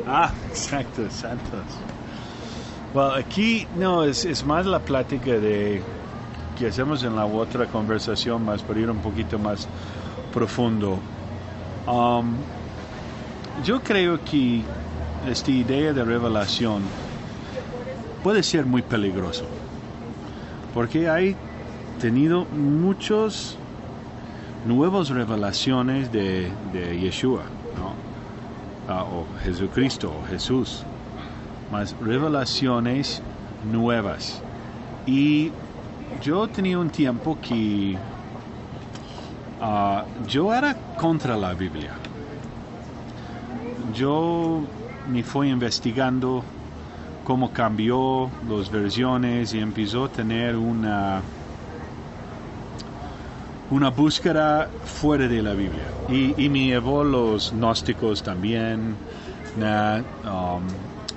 Ah, exacto, santos. Bueno, aquí no, es más la plática de que hacemos en la otra conversación, más para ir un poquito más profundo. Um, yo creo que esta idea de revelación puede ser muy peligroso, porque hay tenido muchas nuevas revelaciones de Yeshua, ¿no? O Jesucristo, o Jesús, más revelaciones nuevas. Y yo tenía un tiempo que yo era contra la Biblia. Yo me fui investigando cómo cambió las versiones y empezó a tener una búsqueda fuera de la Biblia. Y me llevó los gnósticos también,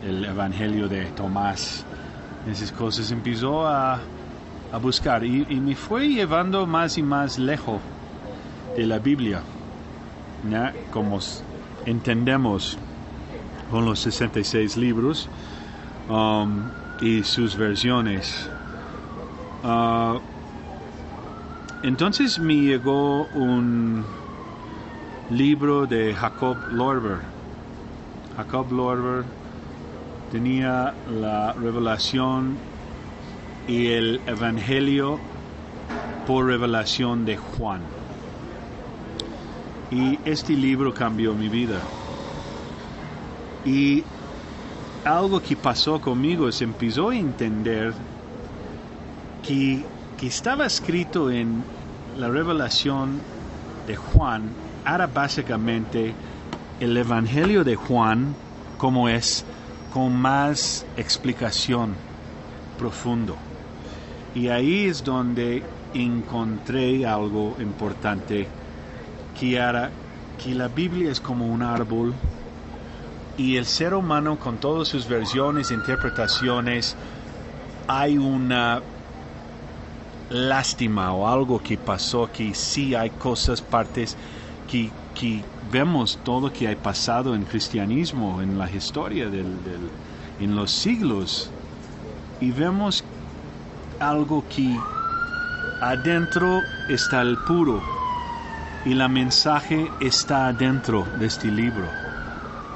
el Evangelio de Tomás, esas cosas. Empezó a buscar y me fue llevando más y más lejos de la Biblia, ¿no? Como entendemos con los 66 libros y sus versiones. Entonces me llegó un libro de Jacob Lorber. Jacob Lorber tenía la revelación y el Evangelio por revelación de Juan. Y este libro cambió mi vida. Y algo que pasó conmigo es empezó a entender que estaba escrito en la revelación de Juan, era básicamente el Evangelio de Juan como es, con más explicación profundo. Y ahí es donde encontré algo importante, que era que la Biblia es como un árbol y el ser humano con todas sus versiones e interpretaciones hay una lástima o algo que pasó, que sí hay cosas, partes que vemos todo que ha pasado en cristianismo, en la historia en los siglos, y vemos algo que adentro está el puro y la mensaje está adentro de este libro.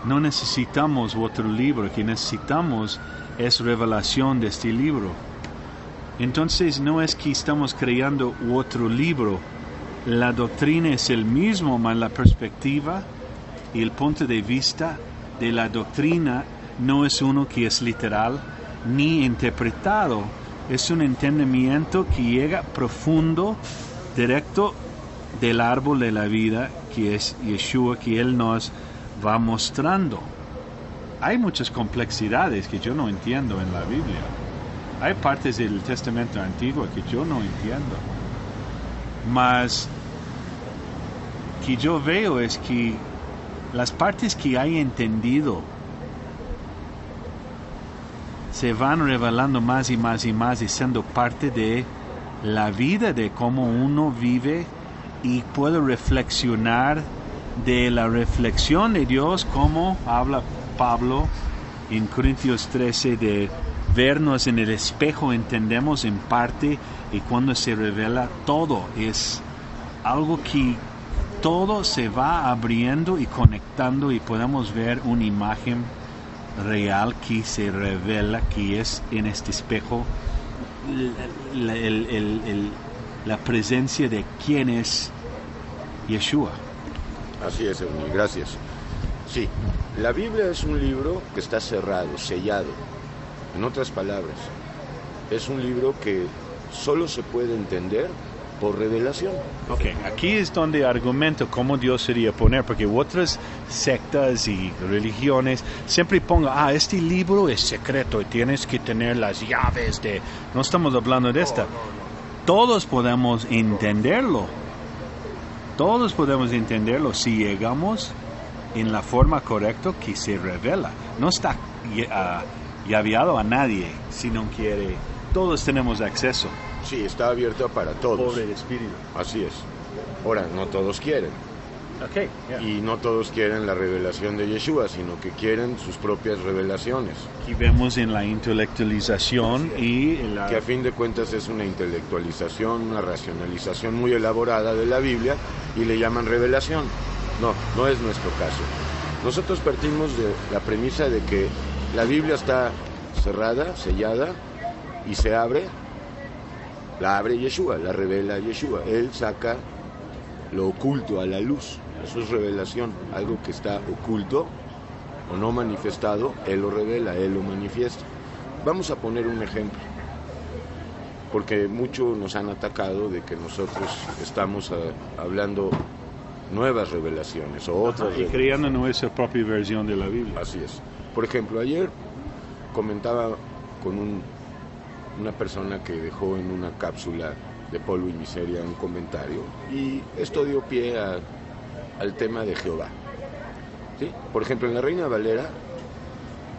No necesitamos otro libro, que necesitamos es revelación de este libro. Entonces no es que estamos creando otro libro, la doctrina es el mismo, mas la perspectiva y el punto de vista de la doctrina no es uno que es literal ni interpretado, es un entendimiento que llega profundo, directo del árbol de la vida, que es Yeshua, que Él nos va mostrando. Hay muchas complejidades que yo no entiendo en la Biblia. Hay partes del Testamento Antiguo que yo no entiendo. Mas que yo veo es que las partes que hay entendido se van revelando más y más y más y siendo parte de la vida, de cómo uno vive, y puede reflexionar de la reflexión de Dios, como habla Pablo en Corintios 13, de vernos en el espejo, entendemos en parte, y cuando se revela todo es algo que todo se va abriendo y conectando y podemos ver una imagen real que se revela, que es en este espejo la presencia de quién es Yeshua. Así es, Euní, gracias. Sí, la Biblia es un libro que está cerrado, sellado. En otras palabras, es un libro que solo se puede entender por revelación. Ok, aquí es donde argumento cómo Dios sería poner, porque otras sectas y religiones siempre pongan, este libro es secreto y tienes que tener las llaves de... No estamos hablando de esta. Todos podemos entenderlo. Todos podemos entenderlo si llegamos en la forma correcta que se revela. No está llaveado a nadie si no quiere. Todos tenemos acceso. Sí, está abierto para todos. Pobre el espíritu. Así es. Ahora, no todos quieren. Okay, yeah. Y no todos quieren la revelación de Yeshua, sino que quieren sus propias revelaciones. Aquí vemos en la intelectualización y la... que a fin de cuentas es una intelectualización, una racionalización muy elaborada de la Biblia y le llaman revelación. No, no es nuestro caso. Nosotros partimos de la premisa de que la Biblia está cerrada, sellada y se abre, la abre Yeshua, la revela Yeshua. Él saca lo oculto a la luz. Eso es revelación, algo que está oculto o no manifestado, Él lo revela, Él lo manifiesta. Vamos a poner un ejemplo, porque muchos nos han atacado de que nosotros estamos hablando nuevas revelaciones o otras. Y creando nuestra propia versión de la Biblia. Así es. Por ejemplo, ayer comentaba con una persona que dejó en una cápsula de Polvo y Miseria un comentario, y esto dio pie al tema de Jehová. ¿Sí? Por ejemplo, en la Reina Valera,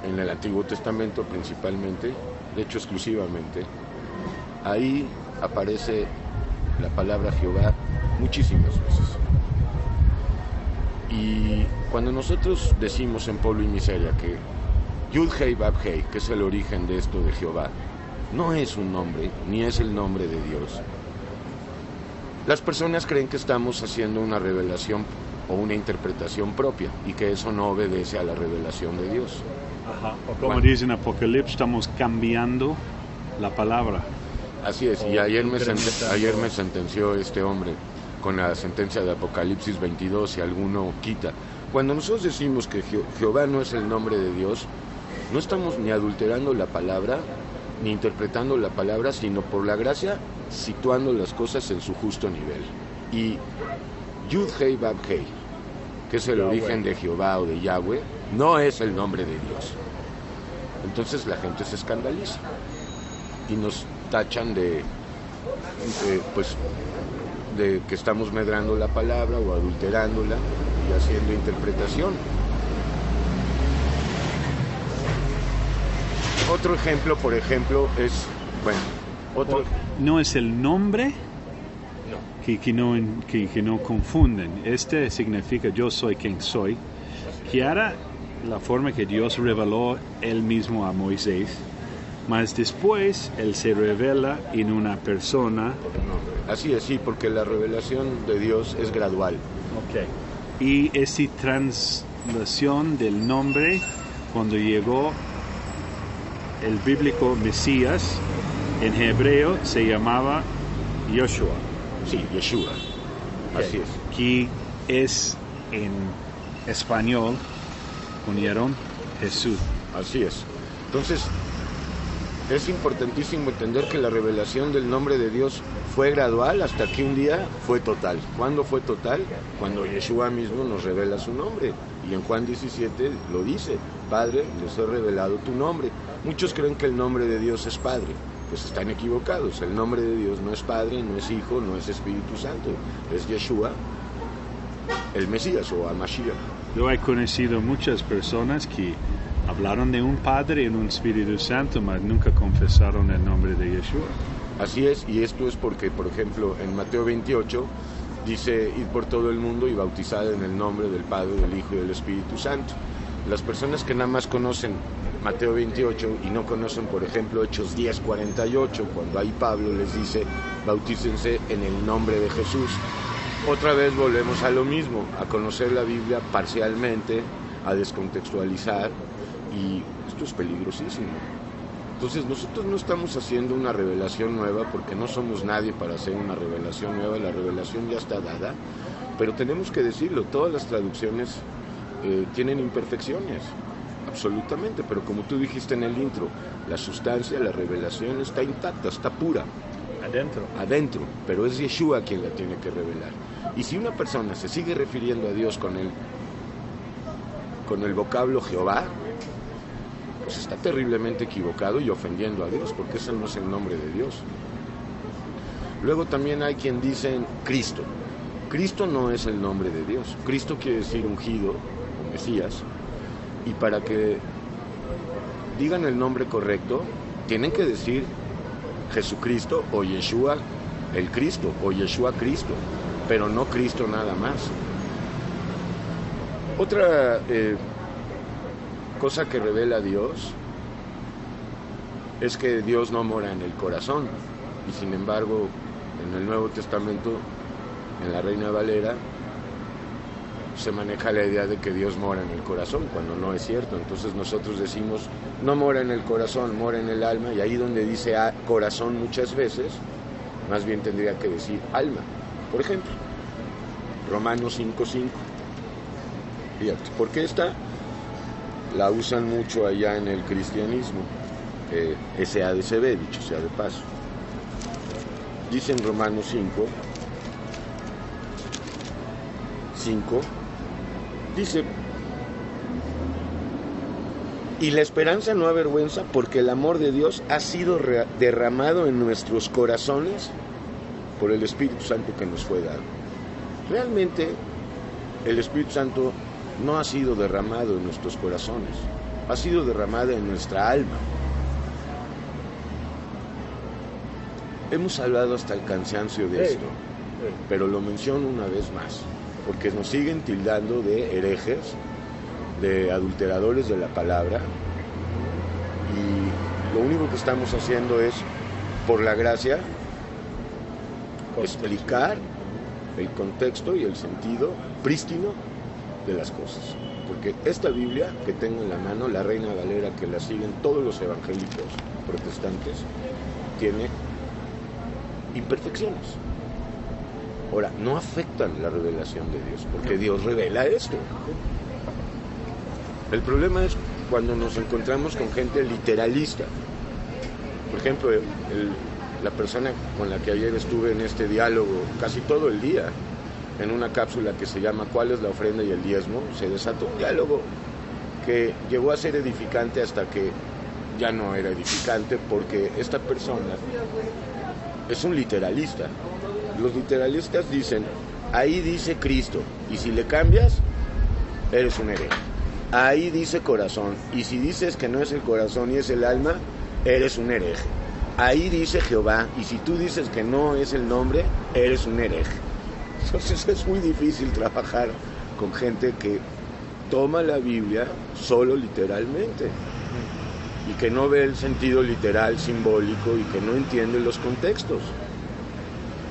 en el Antiguo Testamento principalmente, de hecho exclusivamente, ahí aparece la palabra Jehová muchísimas veces. Y cuando nosotros decimos en Polvo y Miseria que Yud Hei Bab Hei, que es el origen de esto de Jehová, no es un nombre, ni es el nombre de Dios. Las personas creen que estamos haciendo una revelación o una interpretación propia y que eso no obedece a la revelación de Dios. Ajá. O como dice en Apocalipsis, estamos cambiando la palabra. Así es, y ayer me sentenció este hombre con la sentencia de Apocalipsis 22, si alguno quita. Cuando nosotros decimos que Jehová no es el nombre de Dios, no estamos ni adulterando la palabra, ni interpretando la palabra, sino por la gracia situando las cosas en su justo nivel. Y Yud Hei Bab Hei, que es el origen de Jehová o de Yahweh, no es el nombre de Dios. Entonces la gente se escandaliza y nos tachan de que estamos medrando la palabra o adulterándola y haciendo interpretación. Otro ejemplo, por ejemplo, es, no es el nombre. Que no confunden. Este significa yo soy quien soy, que era la forma que Dios reveló él mismo a Moisés, mas después él se revela en una persona. Así es, sí, porque la revelación de Dios es gradual. Okay. Y esa translación del nombre, cuando llegó el bíblico Mesías, en hebreo se llamaba Yoshua. Sí, Yeshua. Okay. Así es. Que es en español, unieron Jesús. Así es. Entonces, es importantísimo entender que la revelación del nombre de Dios fue gradual hasta que un día fue total. ¿Cuándo fue total? Cuando Yeshua mismo nos revela su nombre. Y en Juan 17 lo dice: Padre, les he revelado tu nombre. Muchos creen que el nombre de Dios es Padre. Pues están equivocados. El nombre de Dios no es Padre, no es Hijo, no es Espíritu Santo. Es Yeshua, el Mesías o Hamashiach. Yo he conocido muchas personas que hablaron de un Padre y un Espíritu Santo, mas nunca confesaron el nombre de Yeshua. Así es, y esto es porque, por ejemplo, en Mateo 28 dice: id por todo el mundo y bautizad en el nombre del Padre, del Hijo y del Espíritu Santo. Las personas que nada más conocen Mateo 28 y no conocen, por ejemplo, Hechos 10:48, cuando ahí Pablo les dice: bautícense en el nombre de Jesús. Otra vez volvemos a lo mismo, a conocer la Biblia parcialmente, a descontextualizar, y esto es peligrosísimo. Entonces nosotros no estamos haciendo una revelación nueva, porque no somos nadie para hacer una revelación nueva. La revelación ya está dada, pero tenemos que decirlo, todas las traducciones tienen imperfecciones, absolutamente, pero como tú dijiste en el intro, la sustancia, la revelación está intacta, está pura. Adentro, pero es Yeshua quien la tiene que revelar. Y si una persona se sigue refiriendo a Dios con el vocablo Jehová, pues está terriblemente equivocado y ofendiendo a Dios, porque ese no es el nombre de Dios. Luego también hay quien dice Cristo. Cristo no es el nombre de Dios. Cristo quiere decir ungido o Mesías, y para que digan el nombre correcto tienen que decir Jesucristo o Yeshua el Cristo o Yeshua Cristo, pero no Cristo nada más. Otra cosa que revela Dios es que Dios no mora en el corazón. Y sin embargo, en el Nuevo Testamento, en la Reina Valera, se maneja la idea de que Dios mora en el corazón, cuando no es cierto. Entonces nosotros decimos, no mora en el corazón, mora en el alma, y ahí donde dice corazón muchas veces, más bien tendría que decir alma. Por ejemplo, Romanos 5:5. Fíjate, porque esta la usan mucho allá en el cristianismo, SADCB, dicho sea de paso. Dice en Romanos 5, dice, y la esperanza no avergüenza porque el amor de Dios ha sido derramado en nuestros corazones por el Espíritu Santo que nos fue dado. Realmente el Espíritu Santo no ha sido derramado en nuestros corazones, ha sido derramado en nuestra alma. Hemos hablado hasta el cansancio de esto, pero lo menciono una vez más, porque nos siguen tildando de herejes, de adulteradores de la palabra, y lo único que estamos haciendo es, por la gracia, explicar el contexto y el sentido prístino de las cosas. Porque esta Biblia que tengo en la mano, la Reina Valera, que la siguen todos los evangélicos protestantes, tiene imperfecciones. Ahora, no afectan la revelación de Dios, porque Dios revela esto. El problema es cuando nos encontramos con gente literalista. Por ejemplo, la persona con la que ayer estuve en este diálogo casi todo el día, en una cápsula que se llama ¿Cuál es la ofrenda y el diezmo?, se desató un diálogo que llegó a ser edificante hasta que ya no era edificante, porque esta persona es un literalista. Los literalistas dicen, ahí dice Cristo, y si le cambias, eres un hereje. Ahí dice corazón, y si dices que no es el corazón y es el alma, eres un hereje. Ahí dice Jehová, y si tú dices que no es el nombre, eres un hereje. Entonces es muy difícil trabajar con gente que toma la Biblia solo literalmente y que no ve el sentido literal, simbólico, y que no entiende los contextos.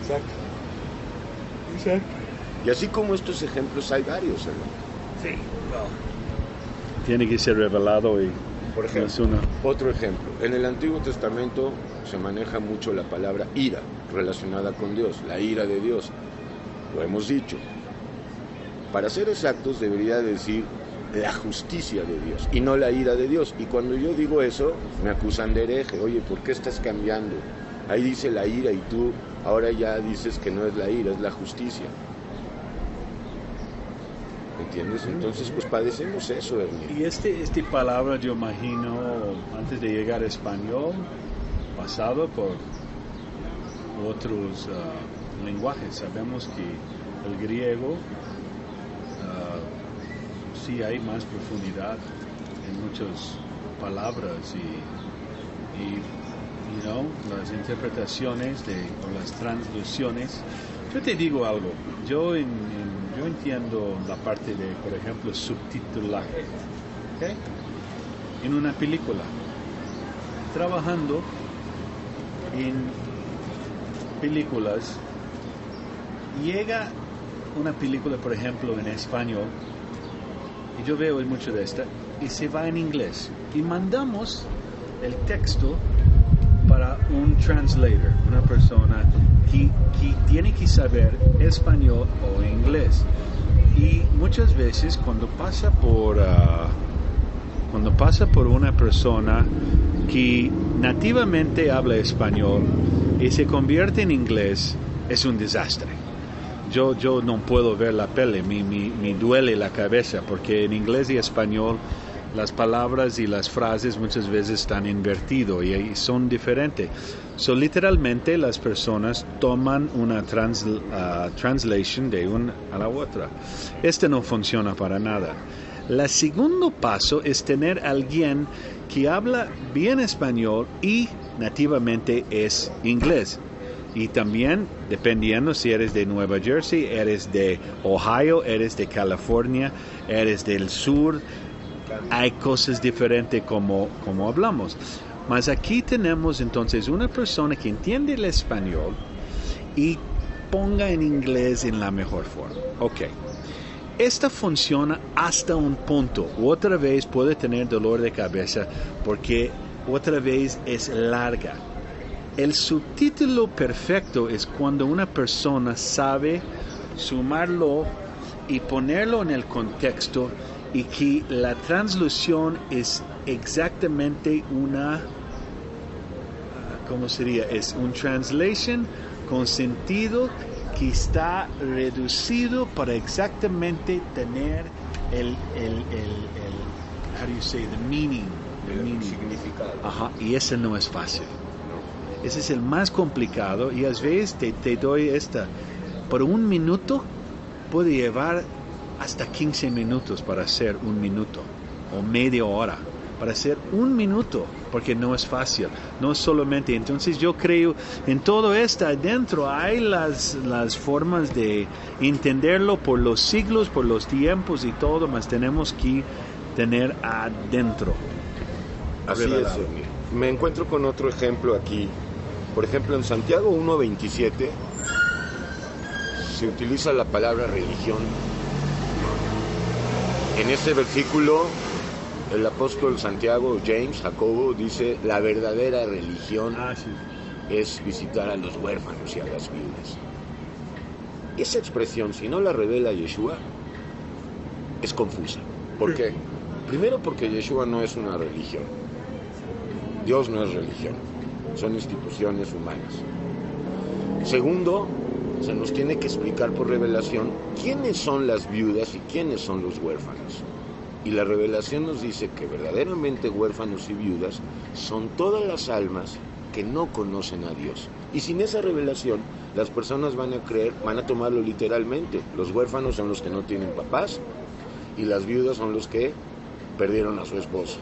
Exacto. Y así como estos ejemplos hay varios, hermano. Sí, well, tiene que ser revelado. Y por ejemplo, otro ejemplo, en el Antiguo Testamento se maneja mucho la palabra ira relacionada con Dios, la ira de Dios. Lo hemos dicho. Para ser exactos, debería decir la justicia de Dios y no la ira de Dios. Y cuando yo digo eso, me acusan de hereje. Oye, ¿por qué estás cambiando? Ahí dice la ira y tú ahora ya dices que no es la ira, es la justicia. ¿Entiendes? Entonces, pues padecemos eso, Ernie. Y esta palabra, yo imagino, antes de llegar a español, pasado por otros lenguajes. Sabemos que el griego sí hay más profundidad en muchas palabras y las interpretaciones o las transluciones. Yo te digo algo, yo entiendo la parte de, por ejemplo, subtitulaje, ¿okay? En una película, trabajando en películas, llega una película, por ejemplo, en español, y yo veo mucho de esta, y se va en inglés, y mandamos el texto para un translator, una persona que tiene que saber español o inglés. Y muchas veces cuando pasa por una persona que nativamente habla español y se convierte en inglés, es un desastre. Yo no puedo ver la peli, me duele la cabeza, porque en inglés y español las palabras y las frases muchas veces están invertidas y son diferentes. So, literalmente las personas toman una translation de una a la otra. No funciona para nada. El segundo paso es tener alguien que habla bien español y nativamente es inglés. Y también, dependiendo si eres de Nueva Jersey, eres de Ohio, eres de California, eres del sur, hay cosas diferentes como hablamos. Mas aquí tenemos entonces una persona que entiende el español y ponga en inglés en la mejor forma. Ok. Esta funciona hasta un punto. Otra vez puede tener dolor de cabeza porque otra vez es larga. El subtítulo perfecto es cuando una persona sabe sumarlo y ponerlo en el contexto y que la traducción es exactamente una, ¿cómo sería? Es un translation con sentido que está reducido para exactamente tener el how do you say, the meaning. El significado. Ajá, y ese no es fácil. Ese es el más complicado y a veces te doy esta. Por un minuto puede llevar hasta 15 minutos para hacer un minuto o media hora para hacer un minuto porque no es fácil, no es solamente. Entonces yo creo en todo esto adentro hay las formas de entenderlo por los siglos, por los tiempos y todo, más tenemos que tener adentro. Así es. Me encuentro con otro ejemplo aquí. Por ejemplo, en Santiago 1:27 se utiliza la palabra religión. En este versículo, el apóstol Santiago, Jacobo, dice, la verdadera religión es visitar a los huérfanos y a las viudas. Esa expresión, si no la revela Yeshua, es confusa. ¿Por qué? Primero porque Yeshua no es una religión. Dios no es religión. Son instituciones humanas. Segundo, se nos tiene que explicar por revelación quiénes son las viudas y quiénes son los huérfanos. Y la revelación nos dice que verdaderamente huérfanos y viudas son todas las almas que no conocen a Dios. Y sin esa revelación, las personas van a tomarlo literalmente. Los huérfanos son los que no tienen papás y las viudas son los que perdieron a su esposo.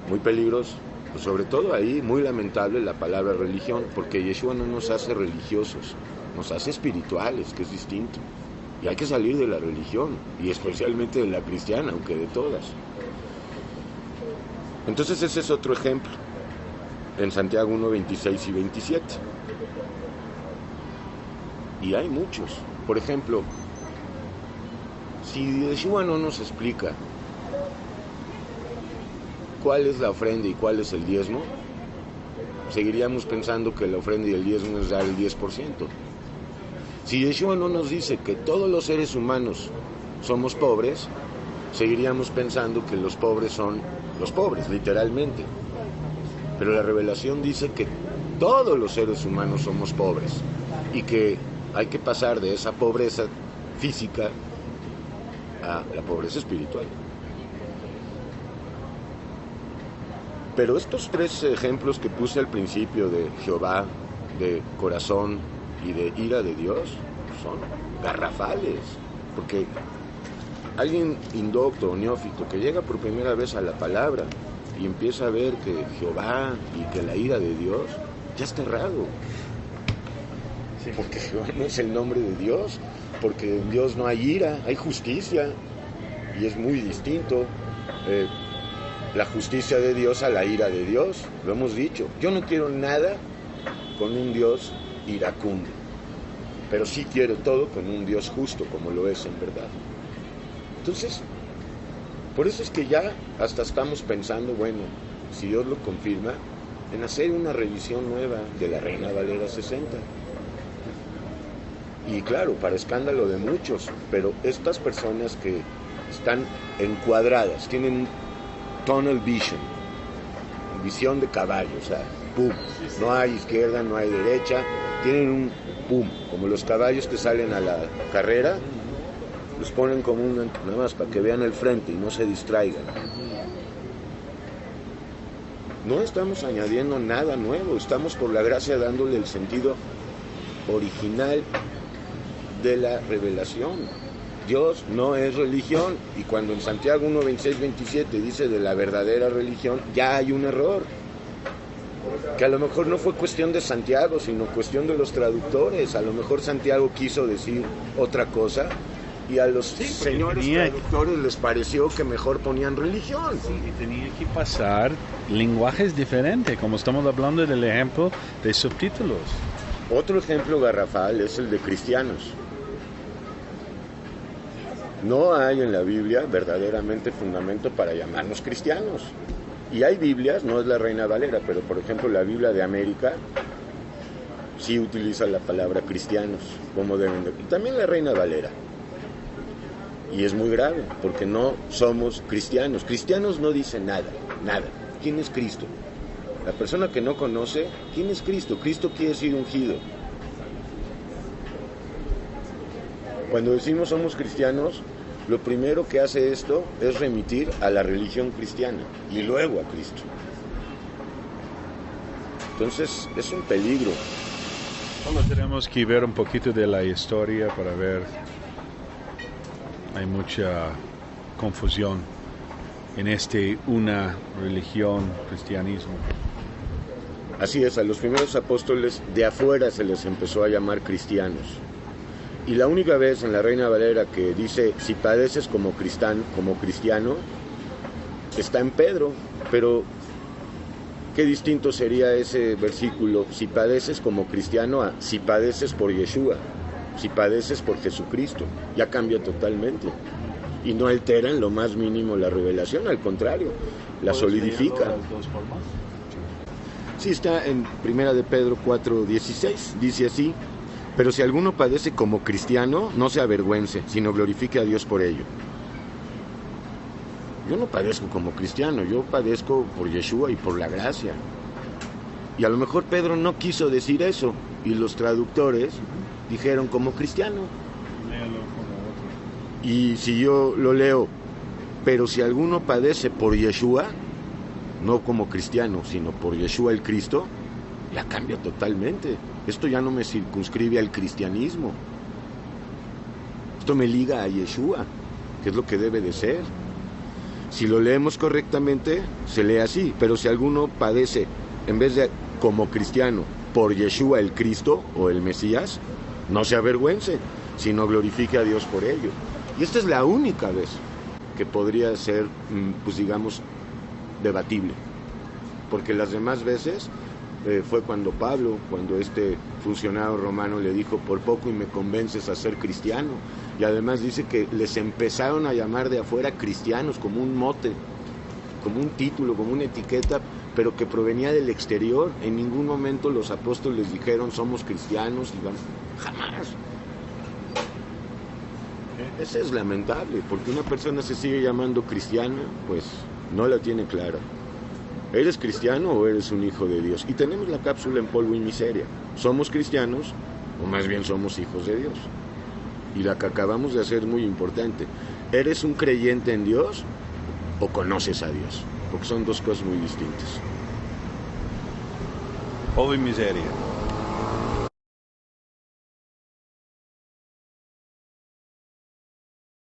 Muy peligroso. Pues sobre todo ahí, muy lamentable la palabra religión, porque Yeshua no nos hace religiosos, nos hace espirituales, que es distinto. Y hay que salir de la religión, y especialmente de la cristiana, aunque de todas. Entonces ese es otro ejemplo, en Santiago 1:26 y 27. Y hay muchos. Por ejemplo, si Yeshua no nos explica cuál es la ofrenda y cuál es el diezmo, seguiríamos pensando que la ofrenda y el diezmo es dar el 10%. Si Yeshua no nos dice que todos los seres humanos somos pobres, seguiríamos pensando que los pobres son los pobres, literalmente. Pero la revelación dice que todos los seres humanos somos pobres y que hay que pasar de esa pobreza física a la pobreza espiritual. Pero estos tres ejemplos que puse al principio de Jehová, de corazón y de ira de Dios son garrafales, porque alguien indocto o neófito que llega por primera vez a la palabra y empieza a ver que Jehová y que la ira de Dios, ya está errado. Sí. Porque Jehová no es el nombre de Dios, porque en Dios no hay ira, hay justicia, y es muy distinto la justicia de Dios a la ira de Dios. Lo hemos dicho, yo no quiero nada con un Dios iracundo, pero sí quiero todo con un Dios justo, como lo es en verdad. Entonces, por eso es que ya hasta estamos pensando, bueno, si Dios lo confirma, en hacer una revisión nueva de la Reina Valera 60. Y claro, para escándalo de muchos, pero estas personas que están encuadradas, tienen tunnel vision, visión de caballo, o sea, pum, no hay izquierda, no hay derecha, tienen un pum, como los caballos que salen a la carrera, los ponen como nada más para que vean el frente y no se distraigan. No estamos añadiendo nada nuevo, estamos por la gracia dándole el sentido original de la revelación. Dios no es religión, y cuando en Santiago 1:26-27 dice de la verdadera religión, ya hay un error. que a lo mejor no fue cuestión de Santiago, sino cuestión de los traductores. A lo mejor Santiago quiso decir otra cosa y a los señores traductores les pareció que mejor ponían religión. Sí, y tenía que pasar lenguajes diferentes, como estamos hablando del ejemplo de subtítulos. Otro ejemplo garrafal es el de cristianos. No hay en la Biblia verdaderamente fundamento para llamarnos cristianos. Y hay Biblias, no es la Reina Valera, pero por ejemplo la Biblia de América sí utiliza la palabra cristianos, como deben de. También la Reina Valera. Y es muy grave, porque no somos cristianos. Cristianos no dicen nada, nada. ¿Quién es Cristo? La persona que no conoce, ¿quién es Cristo? Cristo quiere decir ungido. Cuando decimos somos cristianos, lo primero que hace esto es remitir a la religión cristiana y luego a Cristo. Entonces es un peligro. Solo tenemos que ver un poquito de la historia para ver. Hay mucha confusión en una religión, cristianismo. Así es, a los primeros apóstoles de afuera se les empezó a llamar cristianos. Y la única vez en la Reina Valera que dice, si padeces como cristiano, está en Pedro. Pero qué distinto sería ese versículo, si padeces como cristiano, a si padeces por Yeshua, si padeces por Jesucristo. Ya cambia totalmente. Y no altera en lo más mínimo la revelación, al contrario, la solidifica. ¿Las dos formas? Sí, está en 1 de Pedro 4:16, dice así: pero si alguno padece como cristiano, no se avergüence, sino glorifique a Dios por ello. Yo no padezco como cristiano, yo padezco por Yeshua y por la gracia. Y a lo mejor Pedro no quiso decir eso, y los traductores dijeron como cristiano. Léalo como otro. Y si yo lo leo, pero si alguno padece por Yeshua, no como cristiano, sino por Yeshua el Cristo, ya cambia totalmente. Esto ya no me circunscribe al cristianismo. Esto me liga a Yeshua, que es lo que debe de ser. Si lo leemos correctamente, se lee así. Pero si alguno padece, en vez de como cristiano, por Yeshua el Cristo o el Mesías, no se avergüence, sino glorifique a Dios por ello. Y esta es la única vez que podría ser, pues digamos, debatible. Porque las demás veces fue cuando Pablo, cuando este funcionario romano le dijo, por poco y me convences a ser cristiano. Y además dice que les empezaron a llamar de afuera cristianos, como un mote, como un título, como una etiqueta, pero que provenía del exterior. En ningún momento los apóstoles dijeron, somos cristianos, y vamos, jamás. Eso es lamentable, porque una persona se sigue llamando cristiana, pues no la tiene clara. ¿Eres cristiano o eres un hijo de Dios? Y tenemos la cápsula en polvo y miseria. ¿Somos cristianos o más bien somos hijos de Dios? Y la que acabamos de hacer es muy importante. ¿Eres un creyente en Dios o conoces a Dios? Porque son dos cosas muy distintas. Polvo y miseria.